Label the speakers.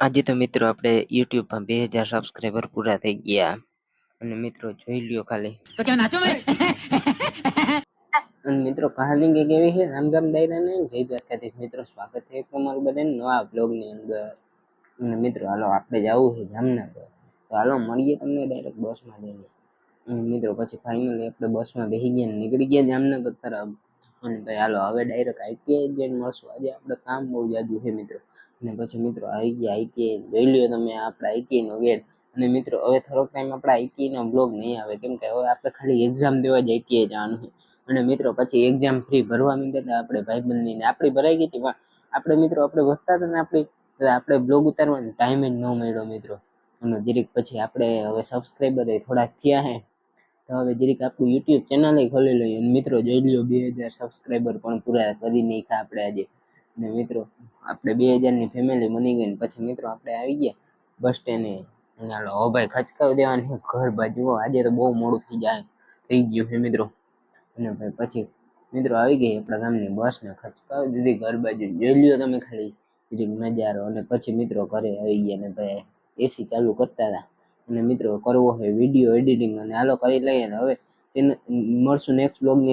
Speaker 1: આજે તો મિત્રો આપણે યુટ્યુબમાં 2000 સબસ્ક્રાઈબર પૂરા થઈ ગયા અને મિત્રો જોઈ લ્યો ખાલી.
Speaker 2: તો क्या नाचो मैं?
Speaker 1: અને મિત્રો કહાની કંઈક એવી છે રામગામ દાયરાને જય દ્વારકાધીશ. મિત્રો સ્વાગત છે તમારું બધાને નવા બ્લોગની અંદર. અને મિત્રો હાલો આપણે જવું છે જામનગર, તો હાલો મળીએ તમને ડાયરેક્ટ બસમાં જઈએ. અને મિત્રો પછી ફાઇનલી આપણે બસમાં બેસી ગયા નીકળી ગયા જામનગર તરફ. અને ભાઈ હાલો હવે ડાયરેક્ટ આઈટીઆઈ જઈને મળશું. આજે આપણે કામ બહુ જાજુ છે મિત્રો. અને પછી મિત્રો આવી ગયા આઈટીઆઈ, જોઈ લ્યો તમે આપણા આઈટીઆઈ નો ગેટ. અને મિત્રો હવે થોડોક ટાઈમ આપણા આઈટીઆઈ નો બ્લોગ નહીં આવે, કેમ કે હવે આપણે ખાલી એક્ઝામ દેવા જ આઈટીઆઈ જવાનું છે. અને મિત્રો પછી એક્ઝામ ફ્રી ભરવા માંડ્યા હતા આપણે ભાઈબંધની, ને આપણી ભરાઈ ગઈ હતી. પણ આપણે મિત્રો આપણે વધતા હતા ને આપણે બ્લોગ ઉતારવાનો ટાઈમ જ ન મળ્યો મિત્રો. અને જરીક પછી આપણે હવે સબસ્ક્રાઈબર થોડાક થયા છે, તો હવે જરીક આપણું યુટ્યુબ ચેનલ ખોલી લઈએ. અને મિત્રો જોઈ લ્યો 2000 સબસ્ક્રાઈબર પણ પૂરા કરી નાખ્યા આપણે આજે. અને મિત્રો આપણે 2000 ની ફેમિલી બની ગઈ. પછી મિત્રો આપણે આવી ગયા બસ સ્ટેન્ડે. અને હાલો હો ભાઈ ખચકાવી દેવાની છે ઘર બાજુ. આજે તો બહુ મોડું થઈ ગયું છે મિત્રો. અને ભાઈ પછી મિત્રો આવી ગઈ આપણા ગામની બસ ને ખચકાવી દીધી ઘર બાજુ. જોઈ લ્યો તમે ખાલી નજારો. અને પછી મિત્રો ઘરે આવી ગયા ને ભાઈ એસી ચાલુ કરતા હતા. અને મિત્રો કરવો હોય વિડીયો એડિટિંગ, અને હાલો કરી લઈએ. ને હવે મળશું નેક્સ્ટ બ્લોગની